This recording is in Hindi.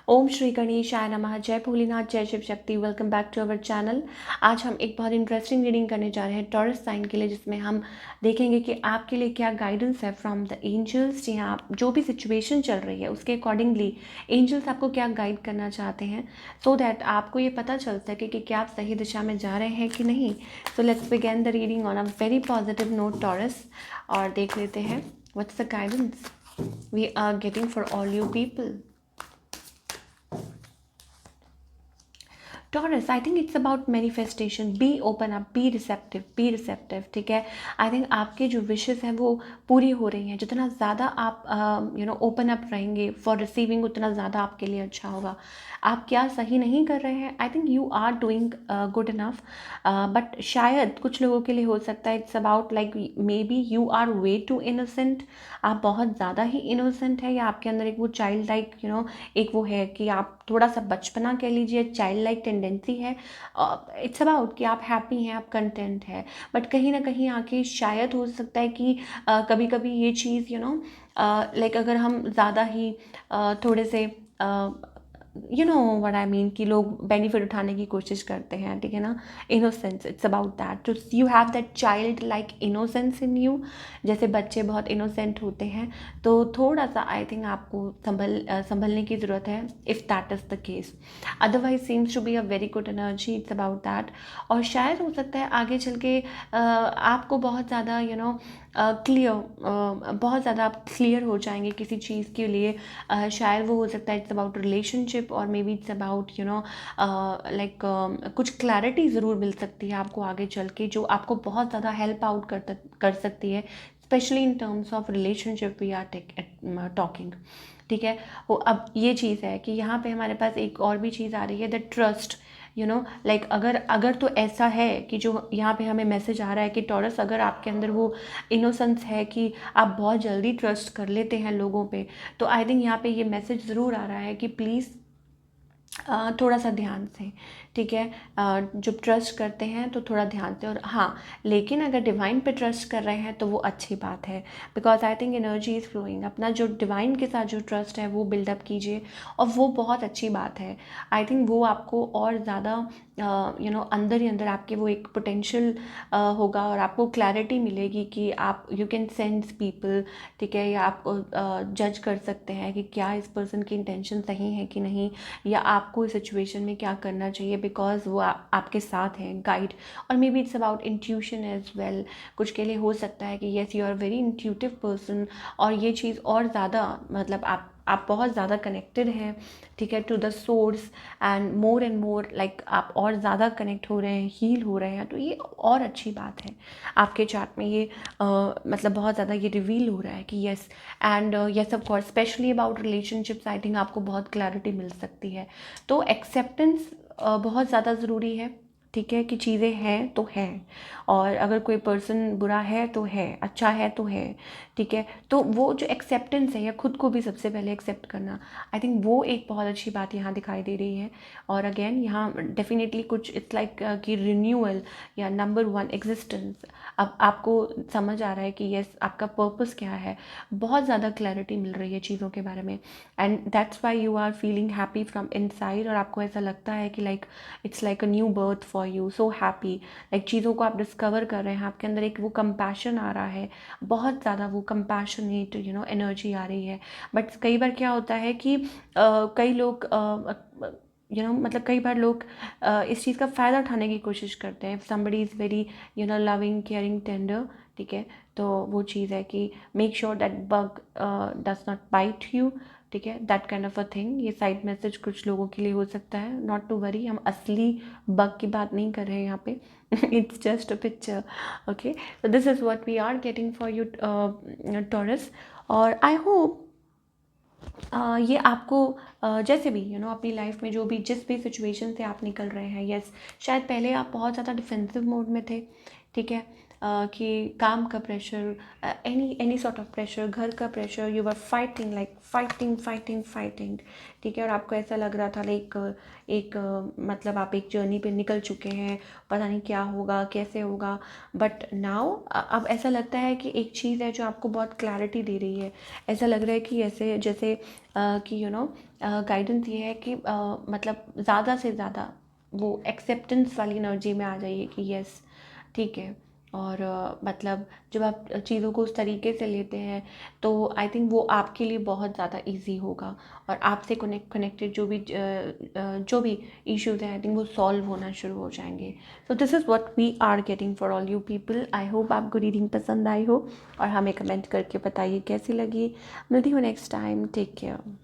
ओम श्री गणेशाय नमः। जय भोलेनाथ, जय Shiv Shakti. Welcome back to our channel. आज हम एक बहुत इंटरेस्टिंग रीडिंग करने जा रहे हैं टॉरस साइन के लिए, जिसमें हम देखेंगे कि आपके लिए क्या गाइडेंस है फ्रॉम द एंजल्स। जी हाँ, जो भी सिचुएशन चल रही है उसके अकॉर्डिंगली एंजल्स आपको क्या गाइड करना चाहते हैं, सो दैट आपको ये पता चल सके कि क्या आप सही दिशा में जा रहे हैं कि नहीं। So let's begin the reading on a very positive note Taurus, और देख लेते हैं what's the guidance we are getting for all you people. Taurus, I think it's about manifestation. Be open up, be receptive, be receptive. ठीक है, आई थिंक आपके जो विशेस हैं वो पूरी हो रही हैं। जितना ज़्यादा आप ओपन अप रहेंगे फॉर रिसीविंग, उतना ज़्यादा आपके लिए अच्छा होगा। आप क्या सही नहीं कर रहे हैं, I think you are doing good enough, but शायद कुछ लोगों के लिए हो सकता है it's about like maybe you are way too innocent. आप बहुत ज़्यादा ही इनोसेंट है, या आपके अंदर एक वो चाइल्ड लाइक एक वो है कि आप थोड़ा सा बचपना कह लीजिए, चाइल्ड लाइक टेंडेंसी है। इट्स अबाउट कि आप हैप्पी हैं, आप कंटेंट है, बट कहीं ना कहीं आके शायद हो सकता है कि कभी कभी ये चीज़ लाइक अगर हम ज़्यादा ही थोड़े से व्हाट आई मीन कि लोग बेनिफिट उठाने की कोशिश करते हैं, ठीक है ना। इनोसेंस, इट्स अबाउट दैट, तो you have that child like innocence in you. जैसे बच्चे बहुत इनोसेंट होते हैं, तो थोड़ा सा आई थिंक आपको संभलने की ज़रूरत है, if that is the case. Otherwise seems to be a very good energy, it's about that. और शायद हो सकता है आगे चल के आपको बहुत ज़्यादा बहुत ज़्यादा आप क्लियर हो जाएंगे किसी चीज़ के लिए। शायद वो हो सकता है इट्स अबाउट रिलेशनशिप, और maybe it's about like कुछ क्लैरिटी ज़रूर मिल सकती है आपको आगे चल के, जो आपको बहुत ज़्यादा हेल्प आउट कर सकती है, specially in terms of relationship we are talking. ठीक है, वो अब ये चीज़ है कि यहाँ पे हमारे पास एक और भी चीज़ आ रही है, द ट्रस्ट। लाइक अगर अगर तो ऐसा है कि जो यहाँ पे हमें मैसेज आ रहा है कि टॉरस, अगर आपके अंदर वो इनोसेंस है कि आप बहुत जल्दी ट्रस्ट कर लेते हैं लोगों पे, तो आई थिंक यहाँ पे ये मैसेज ज़रूर आ रहा है कि प्लीज़ थोड़ा सा ध्यान से, ठीक है। जब ट्रस्ट करते हैं तो थोड़ा ध्यान से, और हाँ, लेकिन अगर डिवाइन पे ट्रस्ट कर रहे हैं तो वो अच्छी बात है, because I think energy is flowing. अपना जो डिवाइन के साथ जो ट्रस्ट है वो बिल्डअप कीजिए, और वो बहुत अच्छी बात है। आई थिंक वो आपको और ज़्यादा अंदर ही अंदर आपके वो एक पोटेंशियल होगा, और आपको क्लैरिटी मिलेगी कि आप यू कैन सेंस पीपल, ठीक है, या आप जज कर सकते हैं कि क्या इस पर्सन की इंटेंशन सही है कि नहीं, या आपको इस सिचुएशन में क्या करना चाहिए, बिकॉज वो आपके साथ हैं, गाइड। और maybe it's about intuition as well. कुछ के लिए हो सकता है कि yes, you are very intuitive person, और ये चीज़ और ज़्यादा मतलब आप बहुत ज़्यादा कनेक्टेड हैं, ठीक है, to the source, and more like आप और ज़्यादा कनेक्ट हो रहे हैं, हील हो रहे हैं, तो ये और अच्छी बात है। आपके चार्ट में ये मतलब बहुत ज़्यादा ये रिवील हो रहा है कि yes, and yes of course, specially about relationships I think आपको बहुत क्लैरिटी मिल सकती है। तो एक्सेप्टेंस बहुत ज़्यादा ज़रूरी है, ठीक है, कि चीज़ें हैं तो हैं, और अगर कोई पर्सन बुरा है तो है, अच्छा है तो है, ठीक है। तो वो जो एक्सेप्टेंस है, या खुद को भी सबसे पहले एक्सेप्ट करना, आई थिंक वो एक बहुत अच्छी बात यहाँ दिखाई दे रही है। और अगेन यहाँ डेफिनेटली कुछ इट्स लाइक कि रिन्यूअल, या नंबर वन एग्जिस्टेंस। अब आपको समझ आ रहा है कि यस, आपका पर्पस क्या है, बहुत ज़्यादा क्लैरिटी मिल रही है चीज़ों के बारे में, and that's why you are feeling happy from inside. और आपको ऐसा लगता है कि like it's like a new birth for you, so happy, like चीज़ों को आप डिस्कवर कर रहे हैं, आपके अंदर एक वो कंपैशन आ रहा है, बहुत ज़्यादा वो कंपैशनेट एनर्जी आ रही है। बट कई बार क्या होता है कि कई लोग मतलब कई बार लोग इस चीज़ का फ़ायदा उठाने की कोशिश करते हैं। Somebody is very loving, caring, tender, ठीक है, तो वो चीज़ है कि make sure that bug does not bite you, ठीक है, that kind of a thing. ये साइड मैसेज कुछ लोगों के लिए हो सकता है, नॉट टू वरी, हम असली बग की बात नहीं कर रहे हैं यहाँ पे। It's just a picture, okay. so this is what we are getting for you, Taurus। और आई होप ये आपको जैसे भी अपनी लाइफ में जो भी जिस भी सिचुएशन से आप निकल रहे हैं, यस, शायद पहले आप बहुत ज़्यादा डिफेंसिव मोड में थे, ठीक है, कि काम का pressure, any any sort of pressure, घर का pressure, you are fighting, like fighting fighting fighting, ठीक है। और आपको ऐसा लग रहा था लाइक एक मतलब आप एक जर्नी पे निकल चुके हैं, पता नहीं क्या होगा कैसे होगा, बट नाउ अब ऐसा लगता है कि एक चीज़ है जो आपको बहुत क्लैरिटी दे रही है। ऐसा लग रहा है कि ऐसे जैसे कि गाइडेंस ये है कि मतलब ज़्यादा से ज़्यादा वो एक्सेप्टेंस वाली एनर्जी में आ जाइए कि यस ठीक है। और मतलब जब आप चीज़ों को उस तरीके से लेते हैं तो आई थिंक वो आपके लिए बहुत ज़्यादा इजी होगा, और आपसे कनेक्टेड जो भी इश्यूज़ हैं आई थिंक वो सॉल्व होना शुरू हो जाएंगे। So this is what we are getting for all you people. I hope आपको रीडिंग पसंद आई हो, और हमें कमेंट करके बताइए कैसी लगी। मिलती हूँ नेक्स्ट टाइम, टेक केयर।